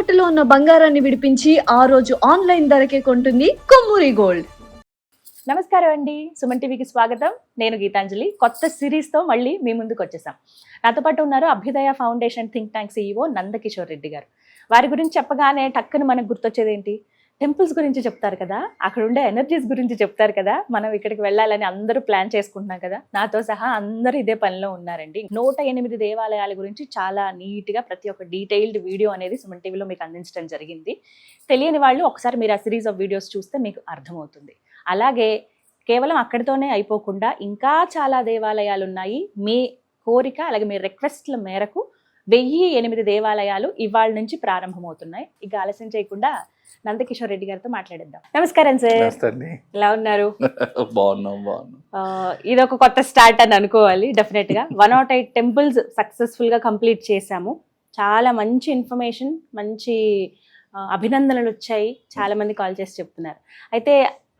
తాకట్టులో ఉన్న బంగారాన్ని విడిపించి ఆ రోజు ఆన్లైన్ ధరకే కొంటుంది కొమ్మూరి గోల్డ్. నమస్కారం అండి, సుమన్ టీవీకి స్వాగతం. నేను గీతాంజలి. కొత్త సిరీస్తో మళ్ళీ మీ ముందుకు వచ్చేసాం. నాతో పాటు ఉన్నారు అభ్యుదయ foundation think tank CEO Nandakishore Reddy గారు. వారి గురించి చెప్పగానే టక్కున మనకు గుర్తొచ్చేది ఏంటి? టెంపుల్స్ గురించి చెప్తారు కదా, అక్కడ ఉండే ఎనర్జీస్ గురించి చెప్తారు కదా. మనం ఇక్కడికి వెళ్ళాలని అందరూ ప్లాన్ చేసుకుంటున్నాం కదా, నాతో సహా అందరూ ఇదే పనిలో ఉన్నారండి. 108 దేవాలయాల గురించి చాలా నీట్గా ప్రతి ఒక్క డీటెయిల్డ్ వీడియో అనేది సుమన్ టీవీలో మీకు అందించడం జరిగింది. తెలియని వాళ్ళు ఒకసారి మీరు ఆ సిరీస్ ఆఫ్ వీడియోస్ చూస్తే మీకు అర్థమవుతుంది. అలాగే కేవలం అక్కడితోనే అయిపోకుండా ఇంకా చాలా దేవాలయాలు ఉన్నాయి. మీ కోరిక అలాగే మీ రిక్వెస్ట్ల మేరకు 1008 దేవాలయాలు ఇవాళ నుంచి ప్రారంభమవుతున్నాయి. ఇక ఆలస్యం చేయకుండా నందకిషోర్ రెడ్డి గారితో మాట్లాడేద్దాం. నమస్కారం సార్, ఎలా ఉన్నారు? ఇది ఒక కొత్త స్టార్ట్ అని అనుకోవాలి. డెఫినెట్ గా 108 టెంపుల్స్ సక్సెస్ఫుల్ గా కంప్లీట్ చేశాము. చాలా మంచి ఇన్ఫర్మేషన్, మంచి అభినందనలు వచ్చాయి. చాలా మంది కాల్ చేసి చెప్తున్నారు. అయితే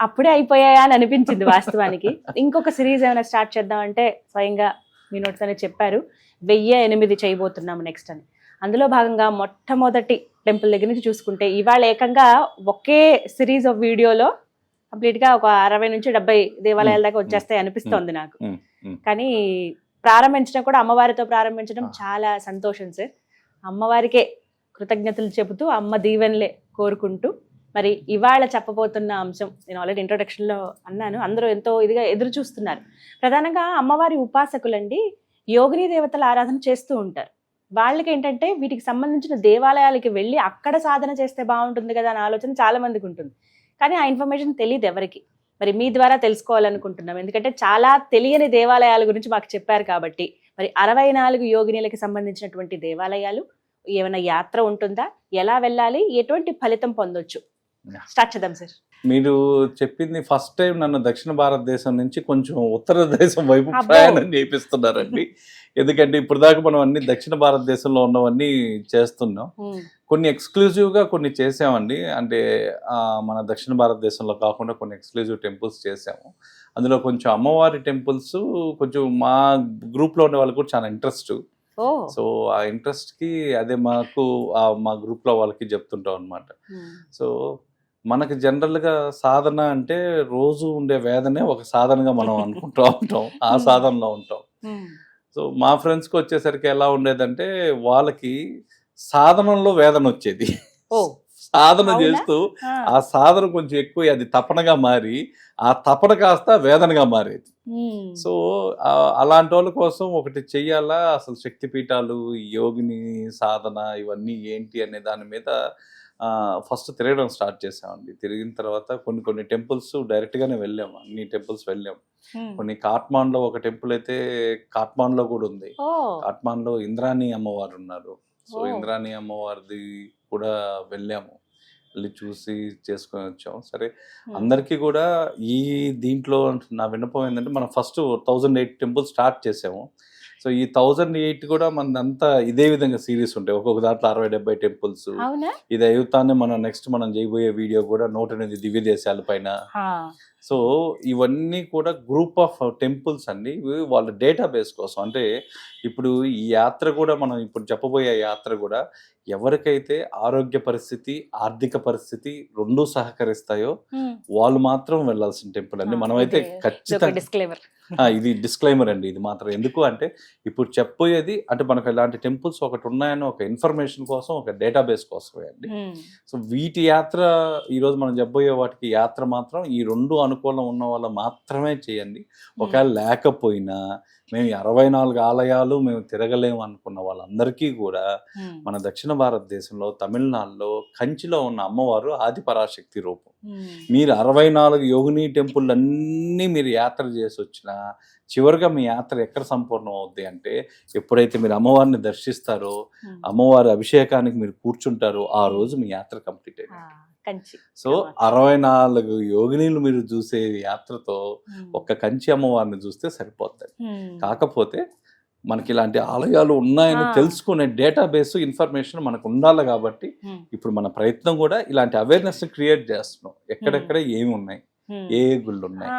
అప్పుడే అయిపోయాయా అని అనిపించింది వాస్తవానికి. ఇంకొక సిరీస్ ఏమైనా స్టార్ట్ చేద్దామంటే స్వయంగా మీ నోటితోనే చెప్పారు 1008 చేయబోతున్నాము నెక్స్ట్ అని. అందులో భాగంగా మొట్టమొదటి టెంపుల్ దగ్గర నుంచి చూసుకుంటే ఇవాళ ఏకంగా ఒకే సిరీస్ ఆఫ్ వీడియోలో కంప్లీట్గా ఒక 60 నుంచి 70 దేవాలయాల దాకా వచ్చేస్తాయి అనిపిస్తోంది నాకు. కానీ ప్రారంభించడం కూడా అమ్మవారితో ప్రారంభించడం చాలా సంతోషం సార్. అమ్మవారికే కృతజ్ఞతలు చెబుతూ అమ్మ దీవెనలే కోరుకుంటూ మరి ఇవాళ చెప్పబోతున్న అంశం నేను ఆల్రెడీ ఇంట్రొడక్షన్లో అన్నాను, అందరూ ఎంతో ఇదిగా ఎదురు చూస్తున్నారు. ప్రధానంగా అమ్మవారి ఉపాసకులండి యోగిని దేవతల ఆరాధన చేస్తూ ఉంటారు. వాళ్ళకి ఏంటంటే వీటికి సంబంధించిన దేవాలయాలకి వెళ్ళి అక్కడ సాధన చేస్తే బాగుంటుంది కదా అనే ఆలోచన చాలా మందికి ఉంటుంది. కానీ ఆ ఇన్ఫర్మేషన్ తెలియదు ఎవరికి. మరి మీ ద్వారా తెలుసుకోవాలనుకుంటున్నాం, ఎందుకంటే చాలా తెలియని దేవాలయాల గురించి మాకు చెప్పారు కాబట్టి. మరి 64 యోగినీలకి సంబంధించినటువంటి దేవాలయాలు, ఏమైనా యాత్ర ఉంటుందా, ఎలా వెళ్ళాలి, ఎటువంటి ఫలితం పొందొచ్చు, స్టార్ట్ చేద్దాం సార్. మీరు చెప్పింది ఫస్ట్ టైం నన్ను దక్షిణ భారతదేశం నుంచి కొంచెం ఉత్తర దేశం వైపు ప్రయాణం చేపిస్తున్నారండి. ఎందుకంటే ఇప్పుడు దాకా మనం అన్ని దక్షిణ భారతదేశంలో ఉన్నవన్నీ చేస్తున్నాం. కొన్ని ఎక్స్క్లూజివ్గా కొన్ని చేసామండి. అంటే మన దక్షిణ భారతదేశంలో కాకుండా కొన్ని ఎక్స్క్లూజివ్ టెంపుల్స్ చేసాము. అందులో కొంచెం అమ్మవారి టెంపుల్స్ కొంచెం మా గ్రూప్లో ఉండే వాళ్ళకి కూడా చాలా ఇంట్రెస్ట్. సో ఆ ఇంట్రెస్ట్కి అదే మాకు మా గ్రూప్లో వాళ్ళకి చెప్తుంటాం అనమాట. సో మనకి జనరల్గా సాధన అంటే రోజు ఉండే వేదనే ఒక సాధనగా మనం అనుకుంటూ ఉంటాం, ఆ సాధనలో ఉంటాం. సో మా ఫ్రెండ్స్కి వచ్చేసరికి ఎలా ఉండేదంటే వాళ్ళకి సాధనంలో వేదన వచ్చేది. సాధన చేస్తూ ఆ సాధన కొంచెం ఎక్కువ అది తపనగా మారి ఆ తపన కాస్త వేదనగా మారేది. సో అలాంటి వాళ్ళ కోసం ఒకటి చెయ్యాలా, అసలు శక్తిపీఠాలు, యోగిని సాధన ఇవన్నీ ఏంటి అనే దాని మీద ఫస్ట్ తిరగడం స్టార్ట్ చేసామండి. తిరిగిన తర్వాత కొన్ని టెంపుల్స్ డైరెక్ట్గానే వెళ్ళాము, అన్ని టెంపుల్స్ వెళ్ళాము. కొన్ని కాట్మాండ్లో ఒక టెంపుల్ అయితే కాట్మాండ్లో కూడా ఉంది. కాట్మాండ్లో ఇంద్రాణి అమ్మవారు ఉన్నారు. సో ఇంద్రాణి అమ్మవారిది కూడా వెళ్ళాము, వెళ్ళి చూసి చేసుకొని వచ్చాము. సరే, అందరికీ కూడా ఈ దీంట్లో నా విన్నపం ఏంటంటే మనం ఫస్ట్ 1008 టెంపుల్స్ స్టార్ట్ చేసాము. సో ఈ 1008 కూడా మనదంతా ఇదే విధంగా సిరీస్ ఉంటాయి. ఒక్కొక్క దాంట్లో 60-70 టెంపుల్స్. ఇది అయితానే మనం నెక్స్ట్ మనం చేయబోయే వీడియో కూడా 108 దివ్య దేశాల పైన. సో ఇవన్నీ కూడా గ్రూప్ ఆఫ్ టెంపుల్స్ అండి. వాళ్ళ డేటాబేస్ కోసం. అంటే ఇప్పుడు ఈ యాత్ర కూడా మనం ఇప్పుడు చెప్పబోయే యాత్ర కూడా ఎవరికైతే ఆరోగ్య పరిస్థితి, ఆర్థిక పరిస్థితి రెండూ సహకరిస్తాయో వాళ్ళు మాత్రం వెళ్ళాల్సిన టెంపుల్ అండి. మనమైతే ఖచ్చితంగా ఇది డిస్క్లైమర్ అండి. ఇది మాత్రం ఎందుకు అంటే ఇప్పుడు చెప్పబోయేది అంటే మనకు ఇలాంటి టెంపుల్స్ ఒకటి ఉన్నాయని ఒక ఇన్ఫర్మేషన్ కోసం, ఒక డేటాబేస్ కోసమే అండి. సో వీటి యాత్ర ఈరోజు మనం చెప్పబోయే వాటికి యాత్ర మాత్రం ఈ రెండు అనుకూలం ఉన్న వాళ్ళు మాత్రమే చేయండి. ఒకవేళ లేకపోయినా మేము 64 ఆలయాలు మేము తిరగలేము అనుకున్న వాళ్ళందరికీ కూడా మన దక్షిణ భారతదేశంలో తమిళనాడులో కంచిలో ఉన్న అమ్మవారు ఆది పరాశక్తి రూపం. మీరు 64 యోగిని టెంపుల్ అన్నీ మీరు యాత్ర చేసి వచ్చినా చివరిగా మీ యాత్ర ఎక్కడ సంపూర్ణం అవుద్ది అంటే ఎప్పుడైతే మీరు అమ్మవారిని దర్శిస్తారో, అమ్మవారి అభిషేకానికి మీరు కూర్చుంటారో ఆ రోజు మీ యాత్ర కంప్లీట్ అయింది. సో 64 యోగినీలు మీరు చూసే యాత్రతో ఒక్క కంచి అమ్మవారిని చూస్తే సరిపోతుంది. కాకపోతే మనకి ఇలాంటి ఆలయాలు ఉన్నాయని తెలుసుకునే డేటాబేస్ ఇన్ఫర్మేషన్ మనకు ఉండాలి. కాబట్టి ఇప్పుడు మన ప్రయత్నం కూడా ఇలాంటి అవేర్నెస్ క్రియేట్ చేస్తున్నాం. ఎక్కడెక్కడ ఏమి ఉన్నాయి, ఏ గుళ్ళు ఉన్నాయి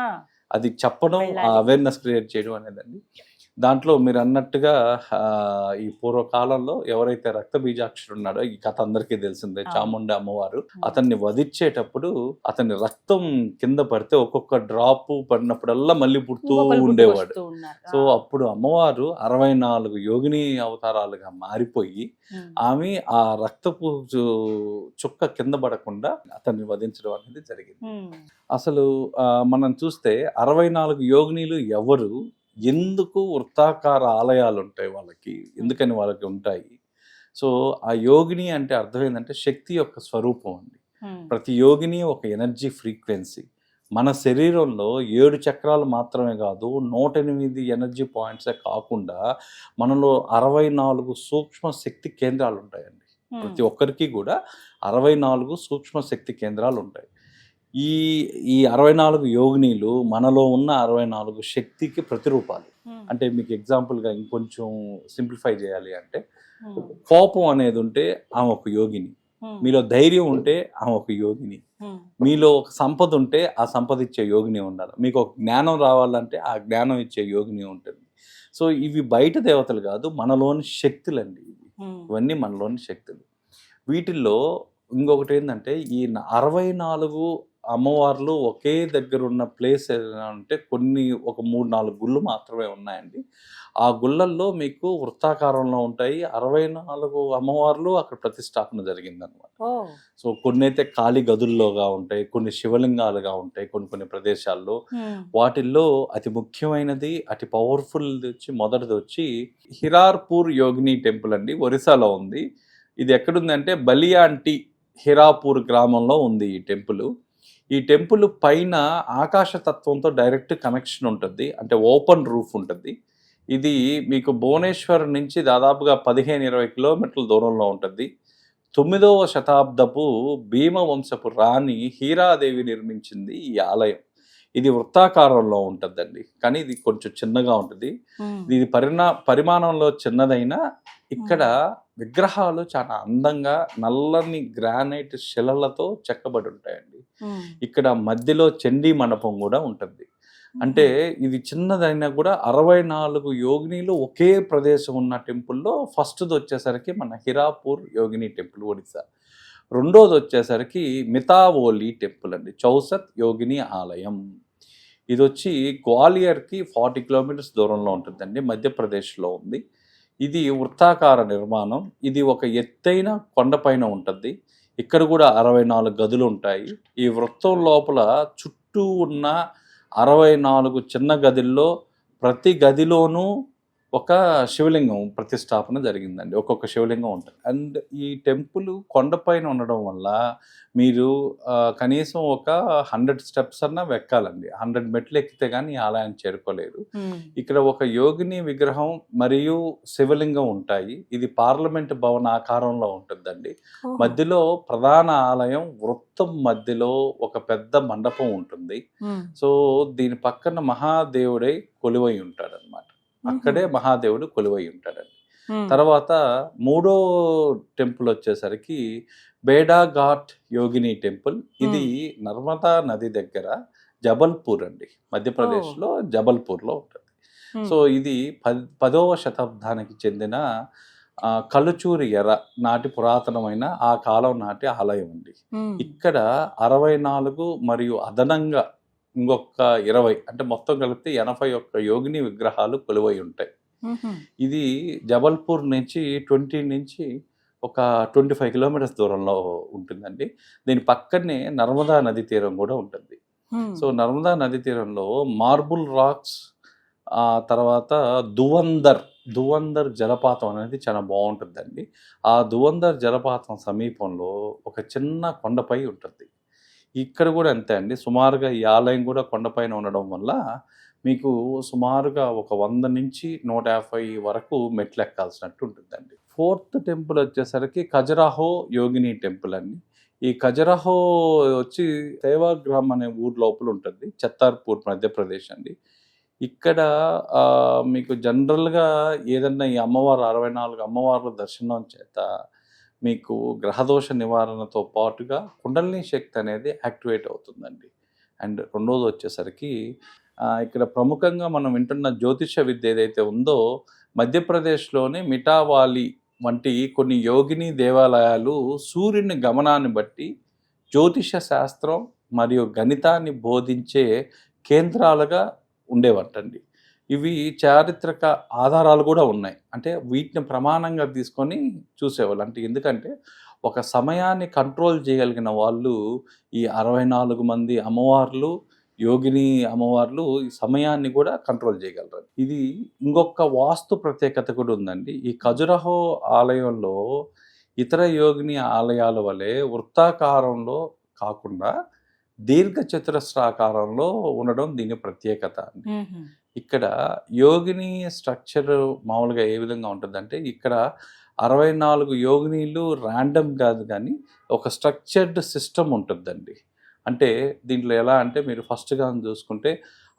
అది చెప్పడం, ఆ అవేర్నెస్ క్రియేట్ చేయడం అనేదండి. దాంట్లో మీరు అన్నట్టుగా ఈ పూర్వకాలంలో ఎవరైతే రక్త బీజాక్షుడు ఉన్నాడో, ఈ కథ అందరికీ తెలిసిందే, చాముండి అమ్మవారు అతన్ని వధించేటప్పుడు అతని రక్తం కింద పడితే ఒక్కొక్క డ్రాప్ పడినప్పుడల్లా మళ్ళీ పుడుతూ ఉండేవాడు. సో అప్పుడు అమ్మవారు 64 యోగిని అవతారాలుగా మారిపోయి ఆమె ఆ రక్తపు చుక్క కింద పడకుండా అతన్ని వధించడం అనేది జరిగింది. అసలు మనం చూస్తే 64 యోగినీలు ఎవరు, ఎందుకు వృత్తాకార ఆలయాలు ఉంటాయి వాళ్ళకి, ఎందుకని వాళ్ళకి ఉంటాయి? సో ఆ యోగిని అంటే అర్థం ఏంటంటే శక్తి యొక్క స్వరూపం అండి. ప్రతి యోగిని ఒక ఎనర్జీ ఫ్రీక్వెన్సీ. మన శరీరంలో 7 చక్రాలు మాత్రమే కాదు, 108 ఎనర్జీ పాయింట్సే కాకుండా మనలో 64 సూక్ష్మ శక్తి కేంద్రాలు ఉంటాయండి. ప్రతి ఒక్కరికి కూడా 64 సూక్ష్మ శక్తి కేంద్రాలు ఉంటాయి. ఈ 64 యోగినీలు మనలో ఉన్న 64 శక్తికి ప్రతిరూపాలు. అంటే మీకు ఎగ్జాంపుల్గా ఇంకొంచెం సింప్లిఫై చేయాలి అంటే, కోపం అనేది ఉంటే ఆమె ఒక యోగిని, మీలో ధైర్యం ఉంటే ఆమె ఒక యోగిని, మీలో ఒక సంపద ఉంటే ఆ సంపద ఇచ్చే యోగిని ఉండాలి, మీకు ఒక జ్ఞానం రావాలంటే ఆ జ్ఞానం ఇచ్చే యోగిని ఉంటుంది. సో ఇవి బయట దేవతలు కాదు, మనలోని శక్తులండి. ఇవన్నీ మనలోని శక్తులు. వీటిల్లో ఇంకొకటి ఏంటంటే, ఈ 64 అమ్మవార్లు ఒకే దగ్గర ఉన్న ప్లేస్ అంటే ఒక 3-4 గుళ్ళు మాత్రమే ఉన్నాయండి. ఆ గుళ్ళల్లో మీకు వృత్తాకారంలో ఉంటాయి. 64 అమ్మవార్లు అక్కడ ప్రతిష్టాపన జరిగిందనమాట. సో కొన్ని అయితే ఖాళీ గదుల్లోగా ఉంటాయి, కొన్ని శివలింగాలుగా ఉంటాయి కొన్ని ప్రదేశాల్లో. వాటిల్లో అతి ముఖ్యమైనది, అతి పవర్ఫుల్ మొదటిది వచ్చి హిరార్పూర్ యోగిని టెంపుల్ అండి, ఒరిస్సాలో ఉంది. ఇది ఎక్కడుందంటే బలియాంటి హిరాపూర్ గ్రామంలో ఉంది ఈ టెంపుల్. ఈ టెంపుల్ పైన ఆకాశతత్వంతో డైరెక్ట్ కనెక్షన్ ఉంటుంది, అంటే ఓపెన్ రూఫ్ ఉంటుంది. ఇది మీకు భువనేశ్వర్ నుంచి దాదాపుగా 15-20 కిలోమీటర్ల దూరంలో ఉంటుంది. 9వ శతాబ్దపు భీమవంశపు రాణి హీరాదేవి నిర్మించింది ఈ ఆలయం. ఇది వృత్తాకారంలో ఉంటుందండి, కానీ ఇది కొంచెం చిన్నగా ఉంటుంది. ఇది పరిమాణంలో చిన్నదైనా ఇక్కడ విగ్రహాలు చాలా అందంగా నల్లని గ్రానైట్ శిలలతో చెక్కబడి ఉంటాయండి. ఇక్కడ మధ్యలో చండీ మండపం కూడా ఉంటుంది. అంటే ఇది చిన్నదైనా కూడా 64 యోగినీలు ఒకే ప్రదేశం ఉన్న టెంపుల్లో ఫస్ట్ది వచ్చేసరికి మన హిరాపూర్ యోగిని టెంపుల్ ఒడిశా. రెండోది వచ్చేసరికి మితావోలి టెంపుల్ అండి, చౌసత్ యోగిని ఆలయం. ఇది వచ్చి గ్వాలియర్కి 40 కిలోమీటర్స్ దూరంలో ఉంటుందండి, మధ్యప్రదేశ్లో ఉంది. ఇది వృత్తాకార నిర్మాణం. ఇది ఒక ఎత్తైన కొండపైన ఉంటుంది. ఇక్కడ కూడా 64 గదులు ఉంటాయి. ఈ వృత్తం లోపల చుట్టూ ఉన్న 64 చిన్న గదుల్లో ప్రతి గదిలోనూ ఒక శివలింగం ప్రతిష్టాపన జరిగిందండి. ఒక్కొక్క శివలింగం ఉంటుంది. అండ్ ఈ టెంపుల్ కొండపైన ఉండడం వల్ల మీరు కనీసం ఒక 100 స్టెప్స్ అన్నా ఎక్కాలండి. 100 మెట్లు ఎక్కితే కానీ ఈ ఆలయాన్ని చేరుకోలేరు. ఇక్కడ ఒక యోగిని విగ్రహం మరియు శివలింగం ఉంటాయి. ఇది పార్లమెంట్ భవన ఆకారంలో ఉంటుందండి. మధ్యలో ప్రధాన ఆలయం, వృత్తం మధ్యలో ఒక పెద్ద మండపం ఉంటుంది. సో దీని పక్కన మహాదేవుడై కొలువై ఉంటాడు అనమాట. అక్కడే మహాదేవుడు కొలువై ఉంటాడండి. తర్వాత మూడో టెంపుల్ వచ్చేసరికి బేడా ఘాట్ యోగిని టెంపుల్. ఇది నర్మదా నది దగ్గర జబల్పూర్ అండి, మధ్యప్రదేశ్లో జబల్పూర్లో ఉంటుంది. సో ఇది 10వ శతాబ్దానికి చెందిన కలుచూరి ఎర నాటి పురాతనమైన ఆ కాలం నాటి ఆలయం అండి. ఇక్కడ 64 మరియు అదనంగా ఇంకొక 20 అంటే మొత్తం కలిపితే 81 యోగిని విగ్రహాలు కొలువై ఉంటాయి. ఇది జబల్పూర్ నుంచి 20 నుంచి ఒక 25 కిలోమీటర్స్ దూరంలో ఉంటుందండి. దీని పక్కనే నర్మదా నది తీరం కూడా ఉంటుంది. సో నర్మదా నది తీరంలో మార్బుల్ రాక్స్, తర్వాత దువందర్ జలపాతం అనేది చాలా బాగుంటుందండి. ఆ దువందర్ జలపాతం సమీపంలో ఒక చిన్న కొండపై ఉంటుంది. ఇక్కడ కూడా అంతే అండి, సుమారుగా ఈ ఆలయం కూడా కొండపైన ఉండడం వల్ల మీకు సుమారుగా ఒక 100 నుంచి 150 వరకు మెట్లు ఎక్కాల్సినట్టు ఉంటుందండి. 4th టెంపుల్ వచ్చేసరికి ఖజురాహో యోగిని టెంపుల్ అండి. ఈ ఖజురాహో వచ్చి సేవాగ్రామ్ అనే ఊరు లోపల ఉంటుంది, చత్తార్పూర్ మధ్యప్రదేశ్ అండి. ఇక్కడ మీకు జనరల్గా ఏదన్నా ఈ అమ్మవారు 64 అమ్మవార్ల దర్శనం చేత మీకు గ్రహదోష నివారణతో పాటుగా కుండలిని శక్తి అనేది యాక్టివేట్ అవుతుందండి. అండ్ రెండోది వచ్చేసరికి ఇక్కడ ప్రముఖంగా మనం వింటున్న జ్యోతిష విద్య ఏదైతే ఉందో మధ్యప్రదేశ్లోని మిఠావాలి వంటి కొన్ని యోగిని దేవాలయాలు సూర్యుని గమనాన్ని బట్టి జ్యోతిష శాస్త్రం మరియు గణితాన్ని బోధించే కేంద్రాలుగా ఉండేవటండి. ఇవి చారిత్రక ఆధారాలు కూడా ఉన్నాయి. అంటే వీటిని ప్రమాణంగా తీసుకొని చూసేవాళ్ళు. అంటే ఎందుకంటే ఒక సమయాన్ని కంట్రోల్ చేయగలిగిన వాళ్ళు ఈ 64 మంది అమ్మవార్లు, యోగిని అమ్మవార్లు ఈ సమయాన్ని కూడా కంట్రోల్ చేయగలరు. ఇది ఇంకొక వాస్తు ప్రత్యేకత కూడా ఉందండి. ఈ ఖజురహో ఆలయంలో ఇతర యోగిని ఆలయాల వలె వృత్తాకారంలో కాకుండా దీర్ఘ చతురస్రాకారంలో ఉండడం దీని ప్రత్యేకత అండి. ఇక్కడ యోగిని స్ట్రక్చర్ మామూలుగా ఏ విధంగా ఉంటుందంటే ఇక్కడ 64 యోగినీలు ర్యాండమ్ కాదు, కానీ ఒక స్ట్రక్చర్డ్ సిస్టమ్ ఉంటుందండి. అంటే దీంట్లో ఎలా అంటే మీరు ఫస్ట్గా చూసుకుంటే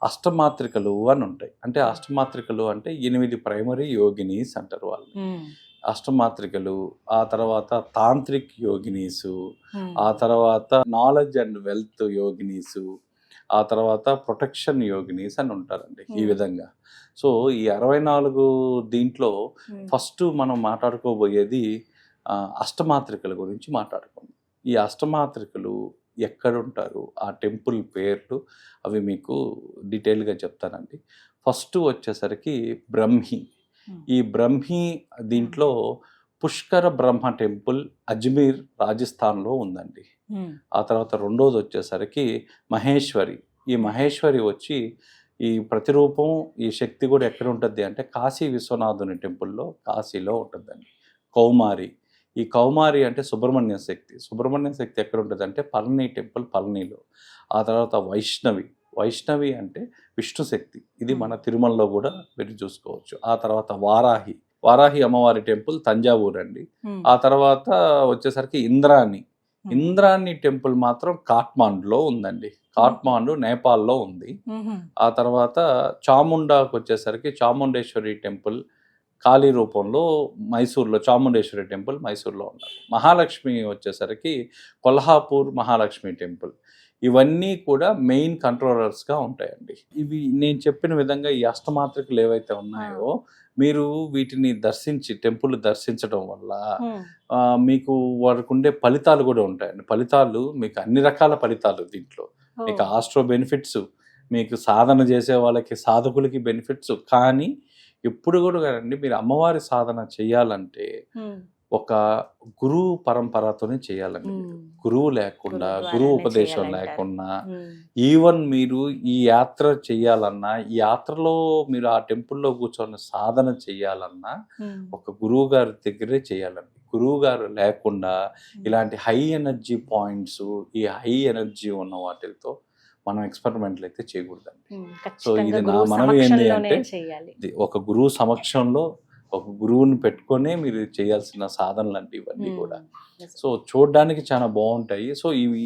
అష్టమాత్రికలు అని ఉంటాయి. అంటే అష్టమాత్రికలు అంటే 8 ప్రైమరీ యోగినీస్ అంటారు వాళ్ళు. అష్టమాత్రికలు, ఆ తర్వాత తాంత్రిక్ యోగినీసు, ఆ తర్వాత నాలెడ్జ్ అండ్ వెల్త్ యోగినీసు, ఆ తర్వాత ప్రొటెక్షన్ యోగినీస్ అని ఉంటారండి. ఈ విధంగా సో ఈ 64 దీంట్లో ఫస్ట్ మనం మాట్లాడుకోబోయేది అష్టమాత్రికల గురించి మాట్లాడుకుందాం. ఈ అష్టమాత్రికలు ఎక్కడుంటారు, ఆ టెంపుల్ పేర్లు అవి మీకు డీటెయిల్గా చెప్తానండి. ఫస్ట్ వచ్చేసరికి బ్రహ్మి. ఈ బ్రహ్మి దీంట్లో పుష్కర బ్రహ్మ టెంపుల్ అజ్మీర్ రాజస్థాన్లో ఉందండి. ఆ తర్వాత రెండోది వచ్చేసరికి మహేశ్వరి. ఈ మహేశ్వరి వచ్చి ఈ ప్రతిరూపం ఈ శక్తి కూడా ఎక్కడ ఉంటుంది అంటే కాశీ విశ్వనాథుని టెంపుల్లో కాశీలో ఉంటుందండి. కౌమారి. ఈ కౌమారి అంటే సుబ్రహ్మణ్య శక్తి. సుబ్రహ్మణ్య శక్తి ఎక్కడ ఉంటుంది అంటే పళని టెంపుల్ పళనిలో. ఆ తర్వాత వైష్ణవి. వైష్ణవి అంటే విష్ణు శక్తి. ఇది మన తిరుమలలో కూడా మీరు చూసుకోవచ్చు. ఆ తర్వాత వారాహి. వారాహి అమ్మవారి టెంపుల్ తంజావూర్ అండి. ఆ తర్వాత వచ్చేసరికి ఇంద్రాణి. ఇంద్రాణి టెంపుల్ మాత్రం కాఠ్మాండులో ఉందండి. కాఠ్మాండు నేపాల్లో ఉంది. ఆ తర్వాత చాముండాకు వచ్చేసరికి చాముండేశ్వరి టెంపుల్ కాళీ రూపంలో మైసూర్లో, చాముండేశ్వరి టెంపుల్ మైసూర్లో ఉన్నారు. మహాలక్ష్మి వచ్చేసరికి కొల్హాపూర్ మహాలక్ష్మి టెంపుల్. ఇవన్నీ కూడా మెయిన్ కంట్రోలర్స్గా ఉంటాయండి. ఇవి నేను చెప్పిన విధంగా ఈ అష్టమాత్రికలు ఏవైతే ఉన్నాయో మీరు వీటిని దర్శించి టెంపుల్ దర్శించడం వల్ల మీకు వారికి ఉండే ఫలితాలు కూడా ఉంటాయండి. ఫలితాలు మీకు అన్ని రకాల ఫలితాలు దీంట్లో. మీకు ఆస్ట్రో బెనిఫిట్స్, మీకు సాధన చేసే వాళ్ళకి సాధకులకి బెనిఫిట్స్. కానీ ఎప్పుడు కూడా కదండి మీరు అమ్మవారి సాధన చేయాలంటే ఒక గురువు పరంపరతోనే చేయాలండి. గురువు లేకుండా, గురువు ఉపదేశం లేకుండా, ఈవెన్ మీరు ఈ యాత్ర చేయాలన్నా, ఈ యాత్రలో మీరు ఆ టెంపుల్లో కూర్చొని సాధన చేయాలన్నా ఒక గురువు గారి దగ్గరే చేయాలండి. గురువు గారు లేకుండా ఇలాంటి హై ఎనర్జీ పాయింట్స్, ఈ హై ఎనర్జీ ఉన్న వాటితో మనం ఎక్స్పెరిమెంట్లు అయితే చేయకూడదండి. సో ఇది నా మనవి ఏంటి అంటే ఒక గురువు సమక్షంలో ఒక గురువుని పెట్టుకొనే మీరు చేయాల్సిన సాధనలు అంటే ఇవన్నీ కూడా. సో చూడడానికి చాలా బాగుంటాయి. సో ఇవి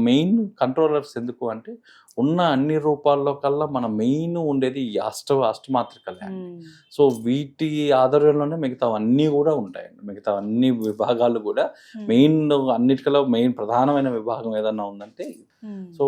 మెయిన్ కంట్రోలర్స్ ఎందుకు అంటే ఉన్న అన్ని రూపాల్లో కల్లా మన మెయిన్ ఉండేది ఈ అష్టమాత్రికలే. సో వీటి ఆధ్వర్యంలోనే మిగతా అన్నీ కూడా ఉంటాయండి. మిగతా అన్ని విభాగాలు కూడా మెయిన్ అన్నిటికల్లో మెయిన్ ప్రధానమైన విభాగం ఏదన్నా ఉందంటే. సో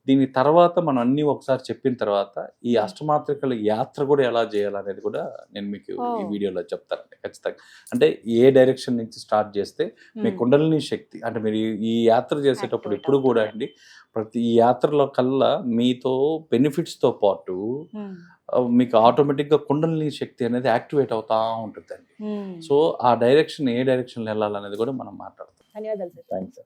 దీని తర్వాత మనం అన్ని ఒకసారి చెప్పిన తర్వాత ఈ అష్టమాత్రికల యాత్ర కూడా ఎలా చేయాలనేది కూడా నేను మీకు ఈ వీడియోలో చెప్తానండి ఖచ్చితంగా. అంటే ఏ డైరెక్షన్ నుంచి స్టార్ట్ చేస్తే మీ కుండలిని శక్తి అంటే మీరు ఈ యాత్ర చేసేటప్పుడు ఎప్పుడు కూడా అండి ప్రతి ఈ యాత్రలో కల్లా మీతో బెనిఫిట్స్తో పాటు మీకు ఆటోమేటిక్గా కుండలిని శక్తి అనేది యాక్టివేట్ అవుతా ఉంటుందండి. సో ఆ డైరెక్షన్ ఏ డైరెక్షన్లో వెళ్ళాలనేది కూడా మనం మాట్లాడతాం. ధన్యవాదాలు సార్. థ్యాంక్స్.